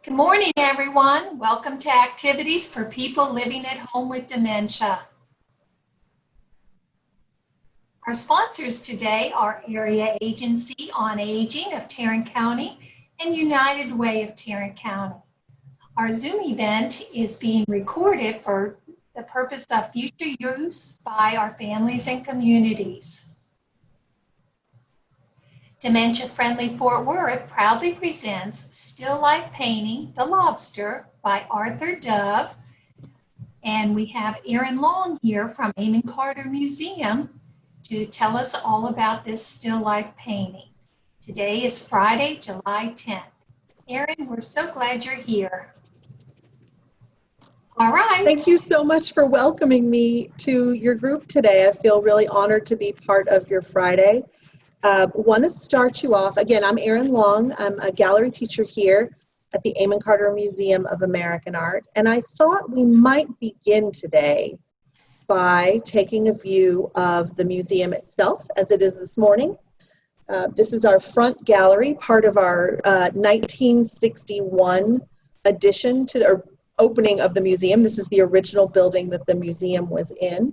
Good morning, everyone. Welcome to Activities for People Living at Home with Dementia. Our sponsors today are Area Agency on Aging of Tarrant County and United Way of Tarrant County. Our Zoom event is being recorded for the purpose of future use by our families and communities. Dementia Friendly Fort Worth proudly presents Still Life Painting, The Lobster by Arthur Dove. And we have Erin Long here from Eamon Carter Museum to tell us all about this still life painting. Today is Friday, July 10th. Erin, we're so glad you're here. All right. Thank you so much for welcoming me to your group today. I feel really honored to be part of your Friday. Want to start you off. Again, I'm Erin Long. I'm a gallery teacher here at the Eamon Carter Museum of American Art. And I thought we might begin today by taking a view of the museum itself as it is this morning. This is our front gallery, part of our 1961 addition to the opening of the museum. This is the original building that the museum was in.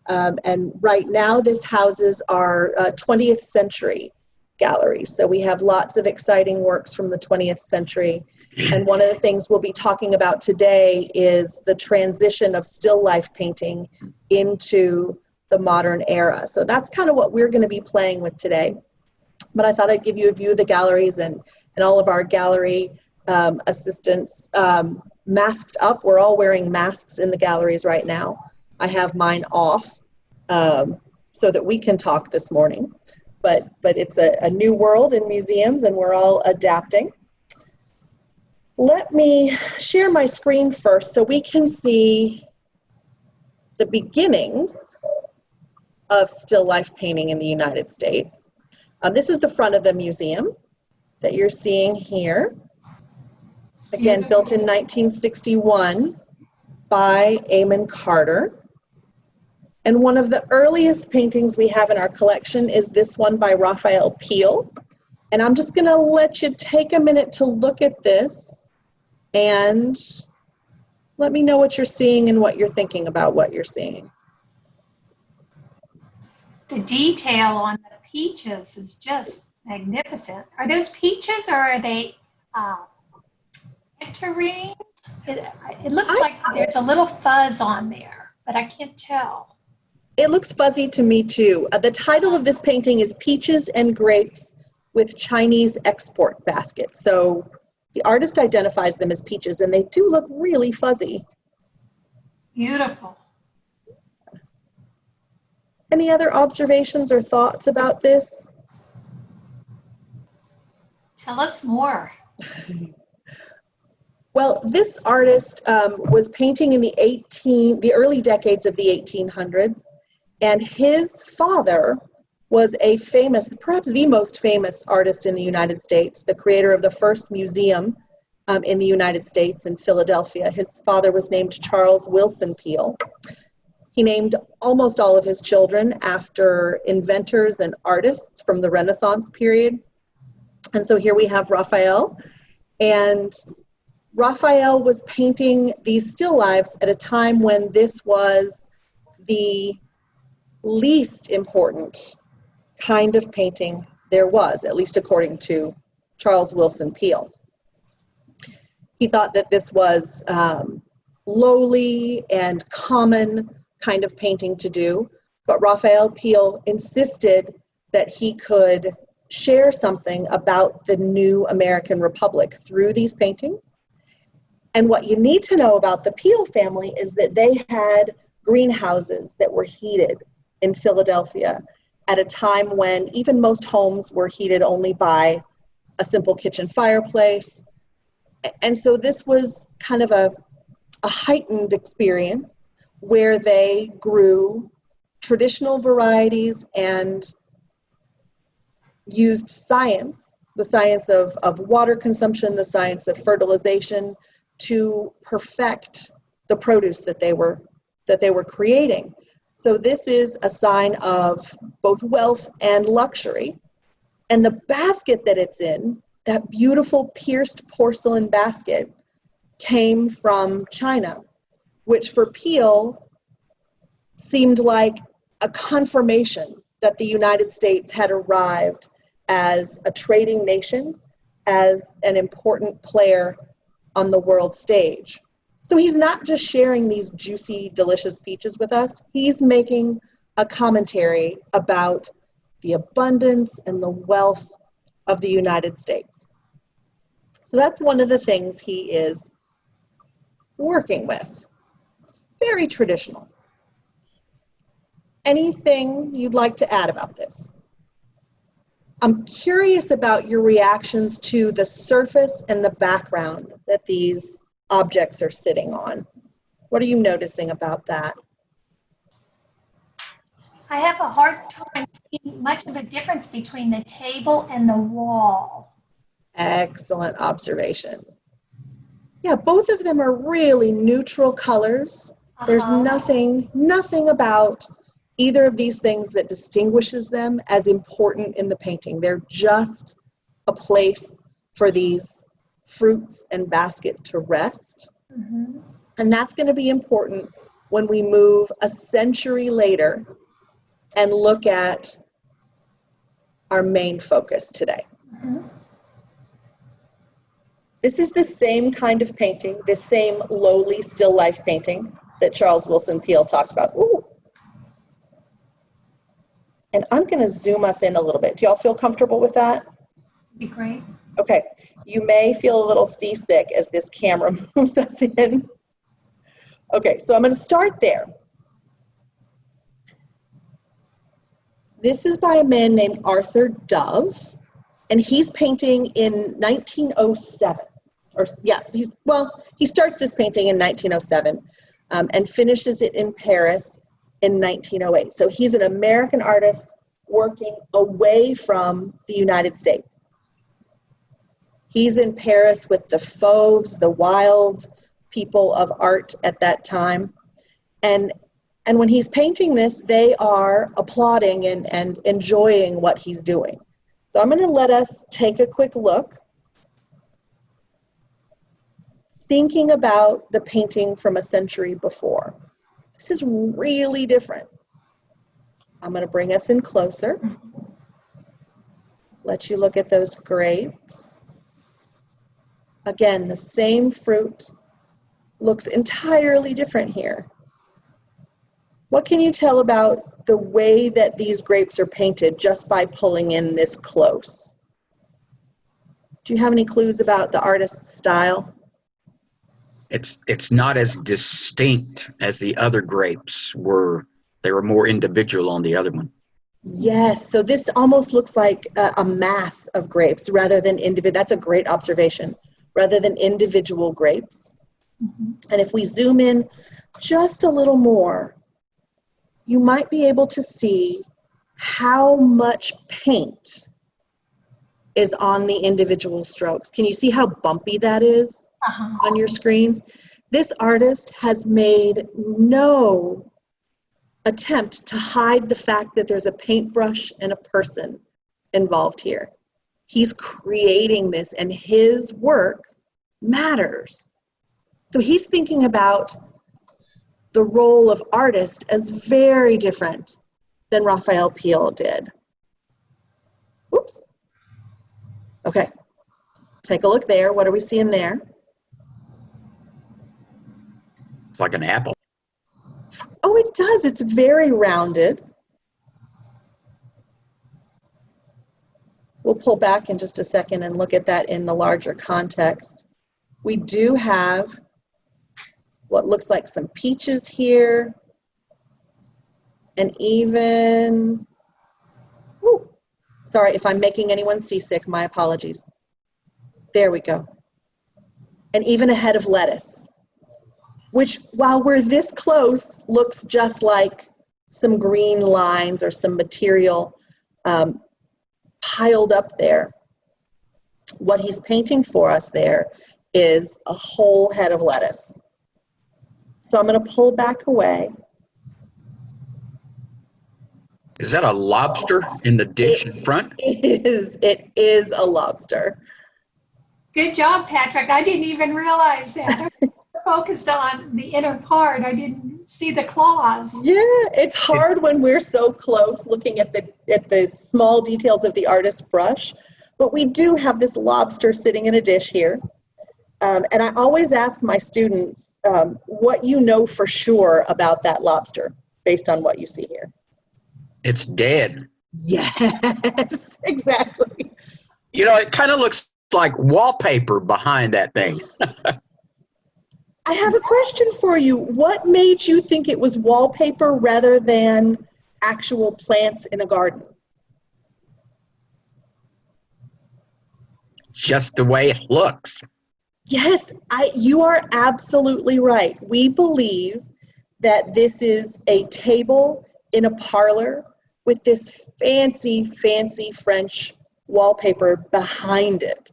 And right now this houses our 20th century gallery. So we have lots of exciting works from the 20th century. And one of the things we'll be talking about today is the transition of still life painting into the modern era. So that's kind of what we're going to be playing with today. But I thought I'd give you a view of the galleries and all of our gallery assistants masked up. We're all wearing masks in the galleries right now. I have mine off so that we can talk this morning. But it's a new world in museums and we're all adapting. Let me share my screen first so we can see the beginnings of still life painting in the United States. This is the front of the museum that you're seeing here. Again, built in 1961 by Eamon Carter. And one of the earliest paintings we have in our collection is this one by Raphael Peale. And I'm just going to let you take a minute to look at this and let me know what you're seeing and what you're thinking about what you're seeing. The detail on the peaches is just magnificent. Are those peaches or are they nectarines? It looks like there's a little fuzz on there, but I can't tell. It looks fuzzy to me too. The title of this painting is Peaches and Grapes with Chinese Export Basket. So the artist identifies them as peaches and they do look really fuzzy. Beautiful. Any other observations or thoughts about this? Tell us more. Well, this artist was painting in the early decades of the 1800s, and his father was a famous, perhaps the most famous artist in the United States, the creator of the first museum in the United States in Philadelphia. His father was named Charles Willson Peale. He named almost all of his children after inventors and artists from the Renaissance period. And so here we have Raphael, and Raphael was painting these still lifes at a time when this was the least important kind of painting there was, at least according to Charles Willson Peale. He thought that this was lowly and common kind of painting to do, but Raphael Peale insisted that he could share something about the new American Republic through these paintings. And what you need to know about the Peale family is that they had greenhouses that were heated in Philadelphia at a time when even most homes were heated only by a simple kitchen fireplace. And so this was kind of a heightened experience where they grew traditional varieties and used science, the science of water consumption, the science of fertilization, to perfect the produce that they were creating. So this is a sign of both wealth and luxury. And the basket that it's in, that beautiful pierced porcelain basket came from China, which for Peale seemed like a confirmation that the United States had arrived as a trading nation, as an important player on the world stage. So he's not just sharing these juicy, delicious peaches with us, he's making a commentary about the abundance and the wealth of the United States. So that's one of the things he is working with. Very traditional. Anything you'd like to add about this? I'm curious about your reactions to the surface and the background that these objects are sitting on. What are you noticing about that? I have a hard time seeing much of a difference between the table and the wall. Excellent observation. Yeah, both of them are really neutral colors. There's nothing about either of these things that distinguishes them as important in the painting. They're just a place for these fruits and basket to rest. Mm-hmm. And that's going to be important when we move a century later and look at our main focus today. Mm-hmm. This is the same kind of painting, this same lowly still life painting that Charles Willson Peale talked about. Ooh. And I'm going to zoom us in a little bit. Do y'all feel comfortable with that? Be great. Okay. You may feel a little seasick as this camera moves us in. Okay, so I'm going to start there. This is by a man named Arthur Dove, and he's painting in 1907. He starts this painting in 1907 and finishes it in Paris in 1908. So he's an American artist working away from the United States. He's in Paris with the fauves, the wild people of art at that time. And when he's painting this, they are applauding and enjoying what he's doing. So I'm going to let us take a quick look, thinking about the painting from a century before. This is really different. I'm going to bring us in closer. Let you look at those grapes. Again, the same fruit looks entirely different here. What can you tell about the way that these grapes are painted just by pulling in this close? Do you have any clues about the artist's style? It's not as distinct as the other grapes were. They were more individual on the other one. Yes, so this almost looks like a mass of grapes rather than individual. That's a great observation. Rather than individual grapes. Mm-hmm. And if we zoom in just a little more, you might be able to see how much paint is on the individual strokes. Can you see how bumpy that is on your screens? This artist has made no attempt to hide the fact that there's a paintbrush and a person involved here. He's creating this, and his work matters. So he's thinking about the role of artist as very different than Raphael Peale did. Oops. Okay. Take a look there. What are we seeing there? It's like an apple. Oh, it does. It's very rounded. We'll pull back in just a second and look at that in the larger context. We do have what looks like some peaches here, and even, sorry if I'm making anyone seasick, my apologies. There we go. And even a head of lettuce, which while we're this close, looks just like some green lines or some material piled up there. What he's painting for us there is a whole head of lettuce. So I'm going to pull back away. Is that a lobster in the dish in front? It is a lobster. Good job, Patrick. I didn't even realize that. I was so focused on the inner part. I didn't see the claws. Yeah, it's hard when we're so close looking at the small details of the artist's brush. But we do have this lobster sitting in a dish here. And I always ask my students what you know for sure about that lobster based on what you see here. It's dead. Yes, exactly. You know, it kind of looks like wallpaper behind that thing. I have a question for you. What made you think it was wallpaper rather than actual plants in a garden? Just the way it looks. Yes, you are absolutely right. We believe that this is a table in a parlor with this fancy, fancy French wallpaper behind it.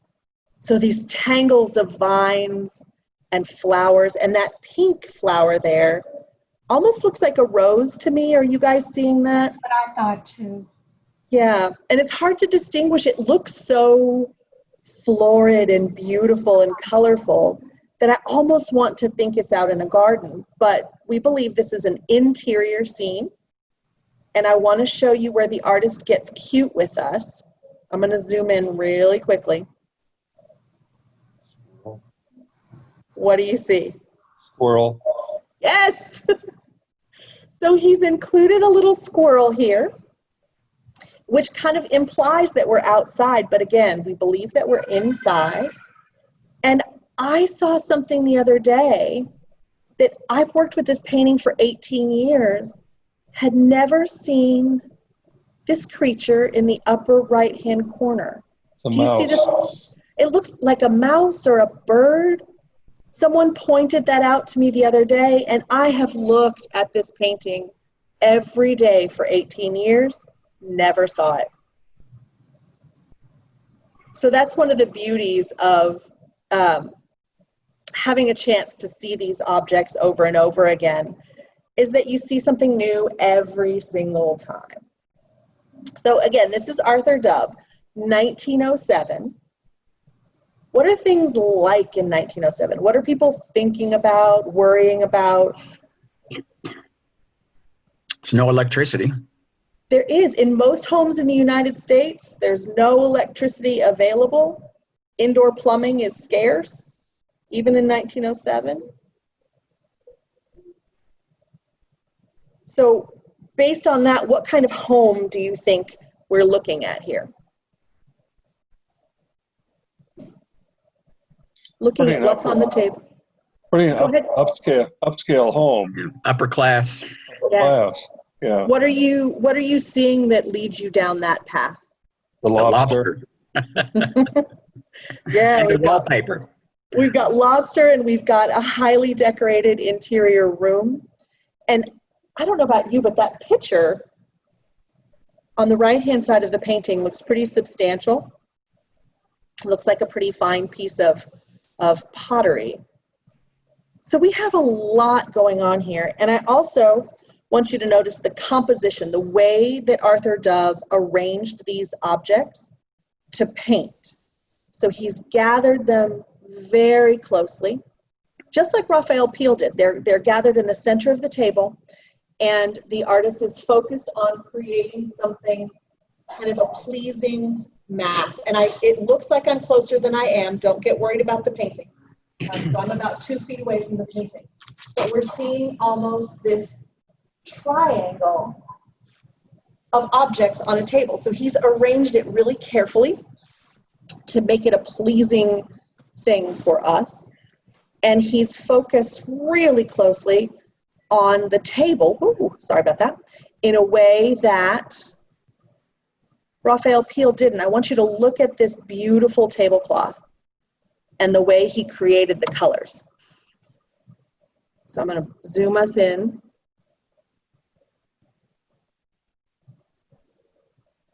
So these tangles of vines and flowers, and that pink flower there almost looks like a rose to me. Are you guys seeing that? That's what I thought too. Yeah, and it's hard to distinguish. It looks so florid and beautiful and colorful that I almost want to think it's out in a garden. But we believe this is an interior scene, and I want to show you where the artist gets cute with us. I'm going to zoom in really quickly. What do you see? Squirrel. Yes! So he's included a little squirrel here, which kind of implies that we're outside, but again, we believe that we're inside. And I saw something the other day that I've worked with this painting for 18 years, had never seen this creature in the upper right-hand corner. The Do you see this? mouse. It looks like a mouse or a bird. Someone pointed that out to me the other day, and I have looked at this painting every day for 18 years, never saw it. So that's one of the beauties of having a chance to see these objects over and over again, is that you see something new every single time. So again, this is Arthur Dove, 1907. What are things like in 1907? What are people thinking about, worrying about? There's no electricity. There is. In most homes in the United States, there's no electricity available. Indoor plumbing is scarce, even in 1907. So based on that, what kind of home do you think we're looking at here? Looking at what's on the table. Pretty Go ahead. upscale home. Upper class. Yes. Class. Yeah. What are you seeing that leads you down that path? The The lobster. Yeah, And the wallpaper. we've got lobster, and we've got a highly decorated interior room. And I don't know about you, but that picture on the right-hand side of the painting looks pretty substantial. It looks like a pretty fine piece of pottery. So we have a lot going on here. And I also want you to notice the composition, the way that Arthur Dove arranged these objects to paint. So he's gathered them very closely, just like Raphael Peale did. They're gathered in the center of the table, and the artist is focused on creating something kind of a pleasing mass. And it looks like I'm closer than I am. Don't get worried about the painting. So I'm about 2 feet away from the painting. But we're seeing almost this triangle of objects on a table. So he's arranged it really carefully to make it a pleasing thing for us. And he's focused really closely on the table, ooh, sorry about that, in a way that Raphael Peale didn't. I want you to look at this beautiful tablecloth and the way he created the colors. So I'm going to zoom us in.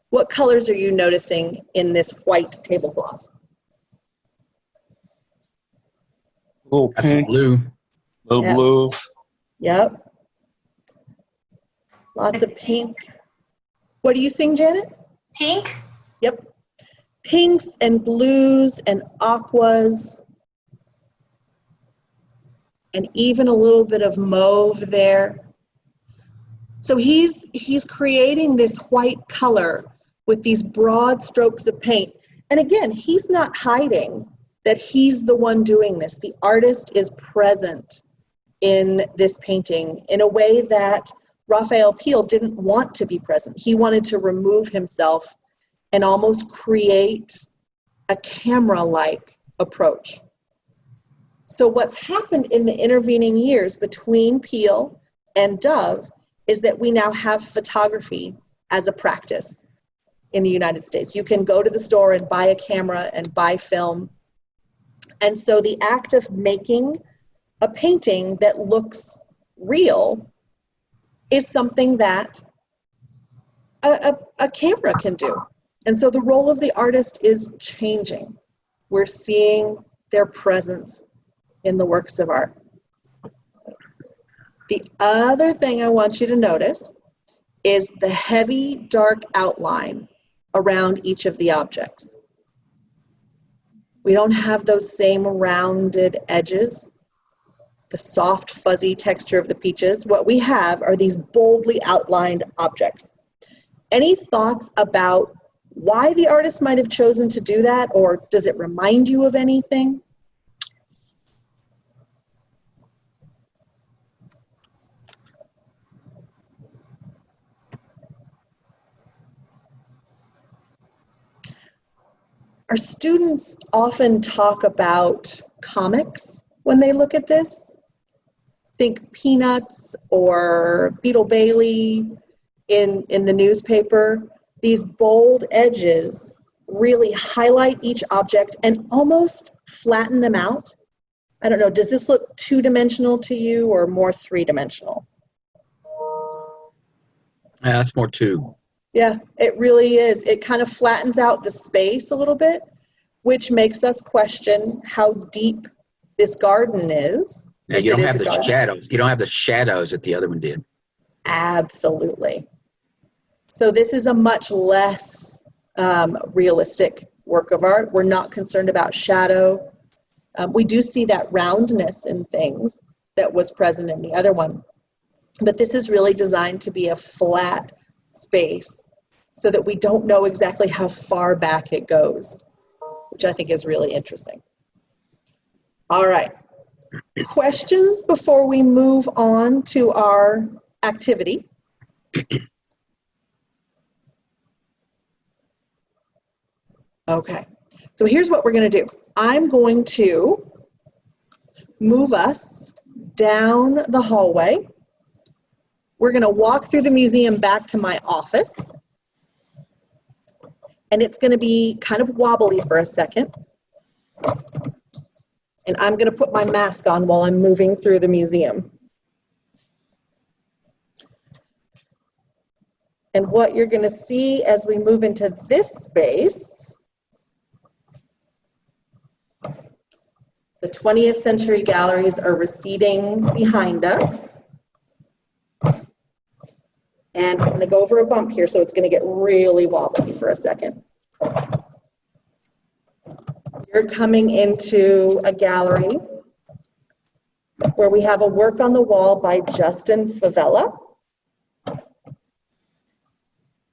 What colors are you noticing in this white tablecloth? Little That's pink, blue. little Yeah. blue. Yep. Lots of pink. What are you seeing, Janet? Pink? Yep. pinks and blues and aquas, and even a little bit of mauve there. So he's creating this white color with these broad strokes of paint. And again, he's not hiding that he's the one doing this. The artist is present in this painting in a way that Raphael Peale didn't want to be present. He wanted to remove himself and almost create a camera-like approach. So what's happened in the intervening years between Peale and Dove is that we now have photography as a practice in the United States. You can go to the store and buy a camera and buy film. And so the act of making a painting that looks real is something that a camera can do. And so the role of the artist is changing. We're seeing their presence in the works of art. The other thing I want you to notice is the heavy dark outline around each of the objects. We don't have those same rounded edges, the soft fuzzy texture of the peaches. What we have are these boldly outlined objects. Any thoughts about why the artist might have chosen to do that, or does it remind you of anything? Our students often talk about comics when they look at this. Think Peanuts or Beetle Bailey in the newspaper. These bold edges really highlight each object and almost flatten them out. I don't know, does this look two-dimensional to you or more three-dimensional? Yeah, that's more two. Yeah, it really is. It kind of flattens out the space a little bit, which makes us question how deep this garden is. Yeah, you don't have the shadows. You don't have the shadows that the other one did. Absolutely. So this is a much less realistic work of art. We're not concerned about shadow. We do see that roundness in things that was present in the other one. But this is really designed to be a flat space so that we don't know exactly how far back it goes, which I think is really interesting. All right. Questions before we move on to our activity? Okay, so here's what we're going to do. I'm going to move us down the hallway. We're going to walk through the museum back to my office. And it's going to be kind of wobbly for a second. And I'm going to put my mask on while I'm moving through the museum. And what you're going to see as we move into this space, the 20th century galleries are receding behind us. And I'm going to go over a bump here, so it's going to get really wobbly for a second. You're coming into a gallery where we have a work on the wall by Justin Favela.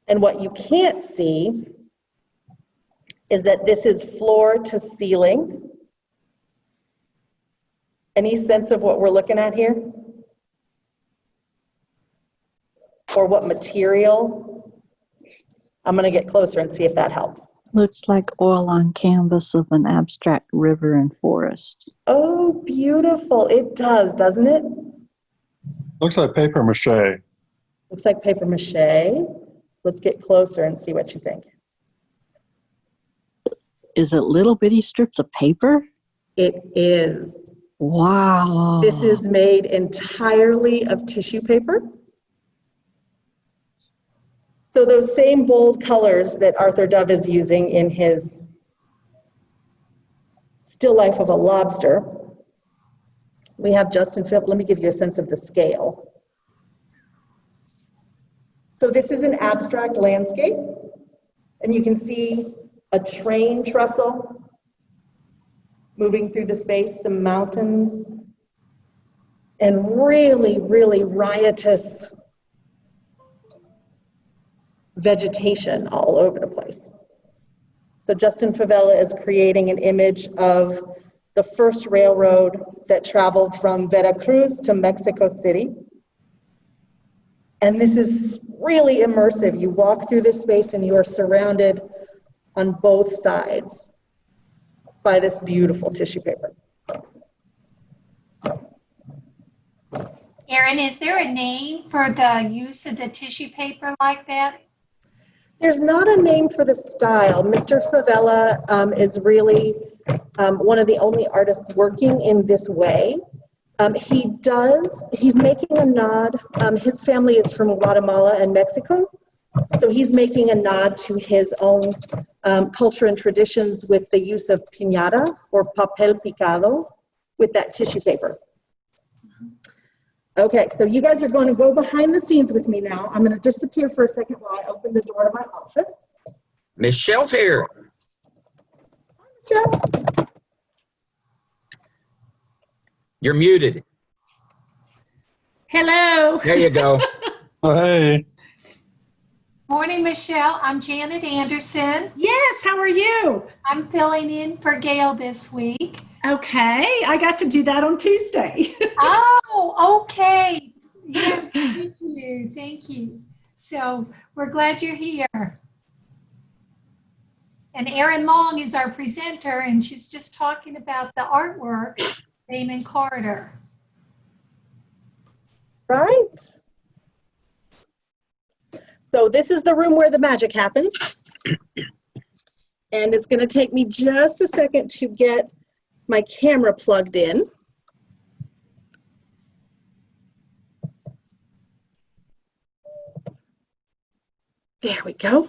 And what you can't see is that this is floor to ceiling. Any sense of what we're looking at here? Or what material? I'm going to get closer and see if that helps. Looks like oil on canvas of an abstract river and forest. Oh, beautiful. It does, doesn't it? Looks like paper mache. Looks like paper mache. Let's get closer and see what you think. Is it little bitty strips of paper? It is. Wow. This is made entirely of tissue paper. So those same bold colors that Arthur Dove is using in his still life of a lobster, we have Justin Phillips. Let me give you a sense of the scale. So this is an abstract landscape, and you can see a train trestle moving through the space, some mountains, and really, really riotous vegetation all over the place. So Justin Favela is creating an image of the first railroad that traveled from Veracruz to Mexico City. And this is really immersive. You walk through this space and you are surrounded on both sides by this beautiful tissue paper. Erin, is there a name for the use of the tissue paper like that? There's not a name for the style. Mr. Favela is really one of the only artists working in this way. He's making a nod. His family is from Guatemala and Mexico. So he's making a nod to his own culture and traditions with the use of piñata or papel picado with that tissue paper. Okay, so you guys are going to go behind the scenes with me now. I'm going to disappear for a second while I open the door to my office. Michelle's here. Michelle? You're muted. Hello. There you go. Oh, hey. Morning, Michelle. I'm Janet Anderson. Yes, how are you? I'm filling in for Gail this week. Okay, I got to do that on Tuesday. Oh, okay. Yes, thank you. Thank you. So we're glad you're here. And Erin Long is our presenter, and she's just talking about the artwork, Damon Carter. Right. So this is the room where the magic happens. And it's going to take me just a second to get my camera plugged in. There we go.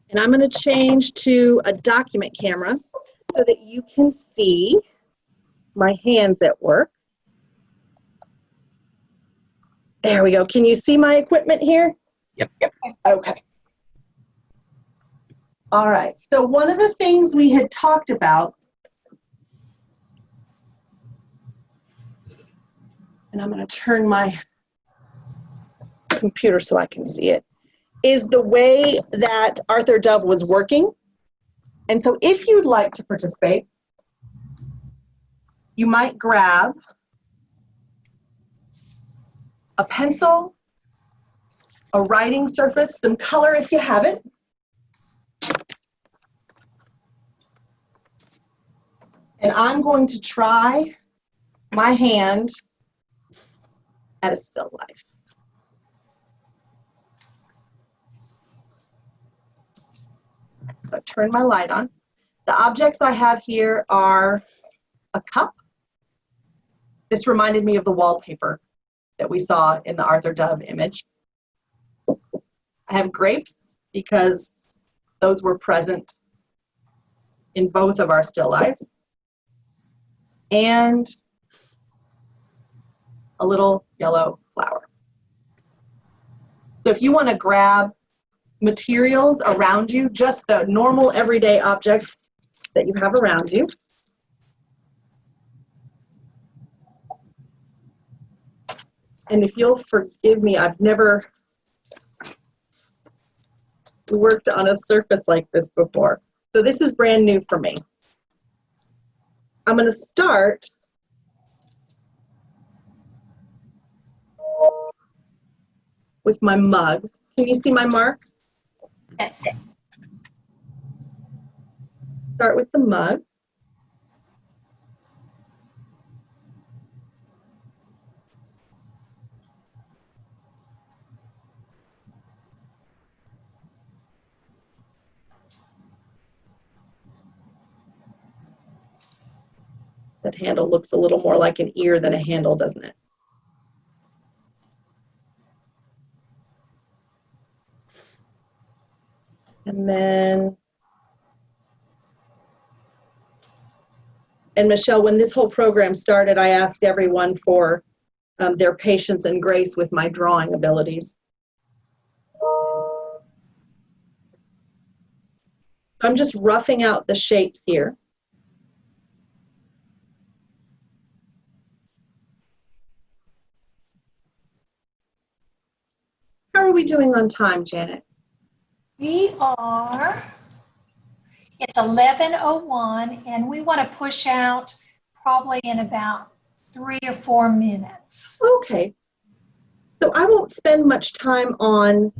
And I'm going to change to a document camera so that you can see my hands at work. There we go. Can you see my equipment here? Yep. Okay. All right. So one of the things we had talked about, and I'm going to turn my computer so I can see it, is the way that Arthur Dove was working. And so if you'd like to participate, you might grab a pencil, a writing surface, some color if you have it. And I'm going to try my hand at a still life. So I turn my light on. The objects I have here are a cup. This reminded me of the wallpaper that we saw in the Arthur Dove image. I have grapes because those were present in both of our still lifes. And a little yellow flower. So if you want to grab materials around you, just the normal everyday objects that you have around you. And if you'll forgive me, I've never worked on a surface like this before. So this is brand new for me. I'm going to start with my mug. Can you see my marks? Yes. Start with the mug. That handle looks a little more like an ear than a handle, doesn't it? And then, and Michelle, when this whole program started, I asked everyone for their patience and grace with my drawing abilities. I'm just roughing out the shapes here. How are we doing on time, Janet? We are, it's 11:01, and we want to push out probably in about 3 or 4 minutes. Okay. So I won't spend much time on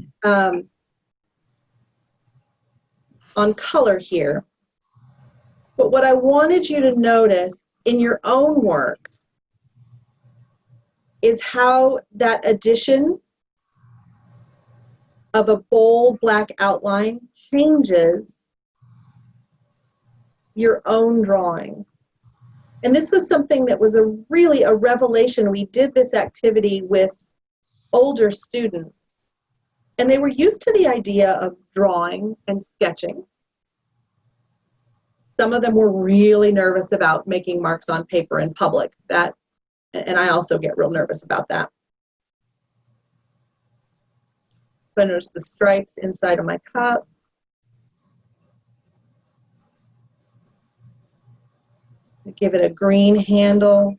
color here. But what I wanted you to notice in your own work is how that addition of a bold black outline changes your own drawing. And this was something that was really a revelation. We did this activity with older students, and they were used to the idea of drawing and sketching. Some of them were really nervous about making marks on paper in public. And I also get real nervous about that. So I notice the stripes inside of my cup. I give it a green handle.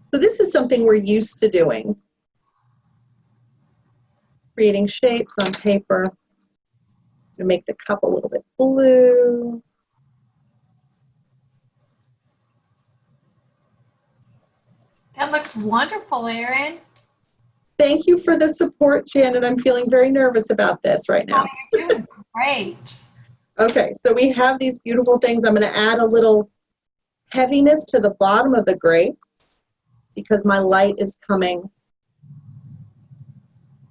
So this is something we're used to doing. Creating shapes on paper. To make the cup a little bit blue. That looks wonderful, Erin. Thank you for the support, Janet. I'm feeling very nervous about this right now. Oh, you're doing great. Okay, so we have these beautiful things. I'm going to add a little heaviness to the bottom of the grapes because my light is coming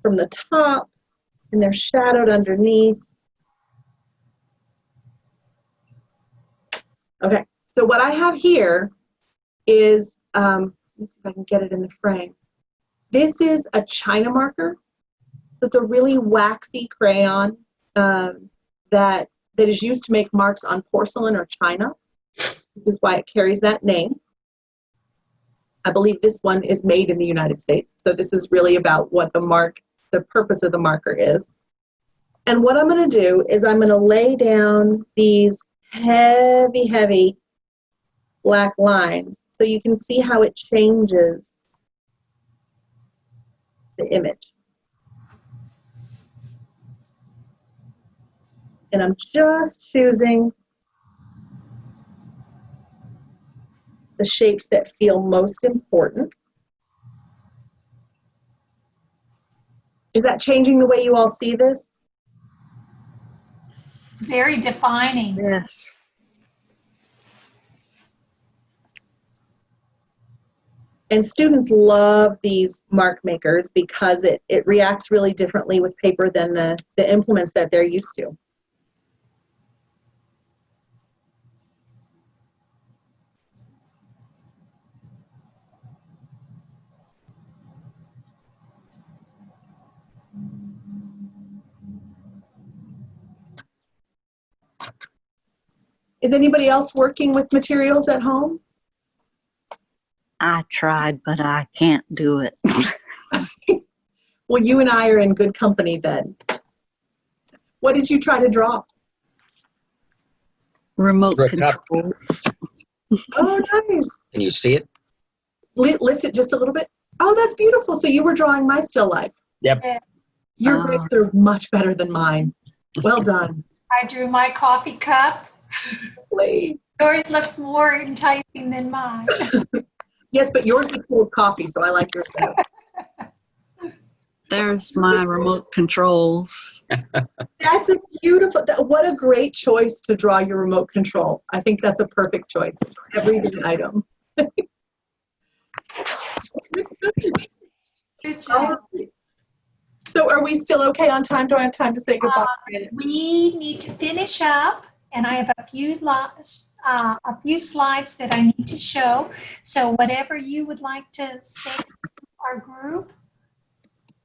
from the top and they're shadowed underneath. Okay, so what I have here is, let me see if I can get it in the frame. This is a China marker. It's a really waxy crayon that is used to make marks on porcelain or china. This is why it carries that name. I believe this one is made in the United States. So this is really about what the purpose of the marker is. And what I'm going to do is I'm going to lay down these heavy, heavy black lines so you can see how it changes the image. And I'm just choosing the shapes that feel most important. Is that changing the way you all see this? It's very defining. Yes. And students love these mark makers because it reacts really differently with paper than the implements that they're used to. Is anybody else working with materials at home? I tried, but I can't do it. Well, you and I are in good company then. What did you try to draw? Remote Look up. controls. Oh, nice. Can you see it? Lift it just a little bit. Oh, that's beautiful. So you were drawing my still life. Yep. Your grapes are much better than mine. Well done. I drew my coffee cup. Lee. Yours looks more enticing than mine. Yes, but yours is full of coffee, so I like yours better. There's my remote controls. That's a beautiful, what a great choice to draw your remote control. I think that's a perfect choice. Everyday item. Good job. So are we still okay on time? Do I have time to say goodbye? We need to finish up, and I have a few slides that I need to show. So whatever you would like to say to our group.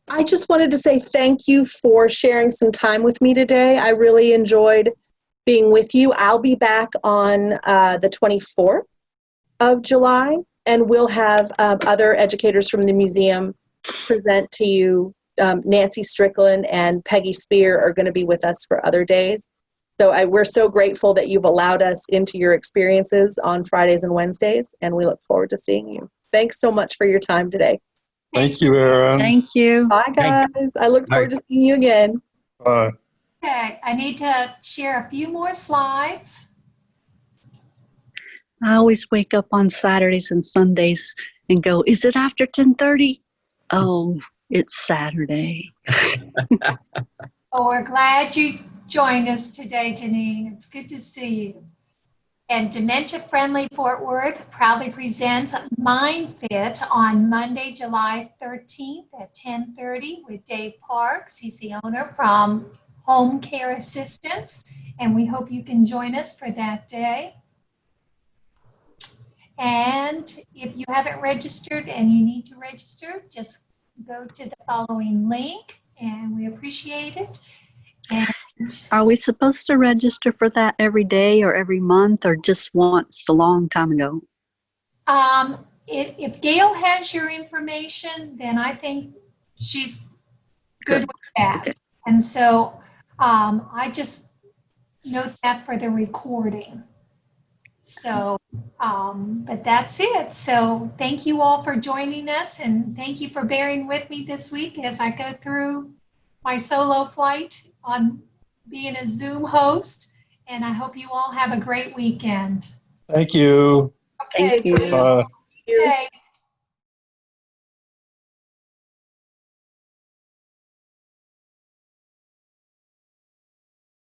I just wanted to say thank you for sharing some time with me today. I really enjoyed being with you. I'll be back on the 24th of July, and we'll have other educators from the museum present to you Nancy Strickland and Peggy Spear are going to be with us for other days. So we're so grateful that you've allowed us into your experiences on Fridays and Wednesdays, and we look forward to seeing you. Thanks so much for your time today. Thank you, Erin. Thank you. Bye, guys. I look forward to seeing you again. Bye. Okay, I need to share a few more slides. I always wake up on Saturdays and Sundays and go, is it after 10:30? Oh, it's Saturday. Oh, we're glad you joined us today, Janine. It's good to see you. And Dementia Friendly Fort Worth proudly presents Mind Fit on Monday, July 13th at 10:30 with Dave Parks. He's the owner from Home Care Assistance, and we hope you can join us for that day. And if you haven't registered and you need to register, just go to the following link, and we appreciate it. And Are we supposed to register for that every day or every month or just once a long time ago? if Gail has your information, then I think she's good with that. Okay. And so I just note that for the recording. So, but that's it. So thank you all for joining us, and thank you for bearing with me this week as I go through my solo flight on being a Zoom host. And I hope you all have a great weekend. Thank you. Okay. Thank you. Bye. Okay.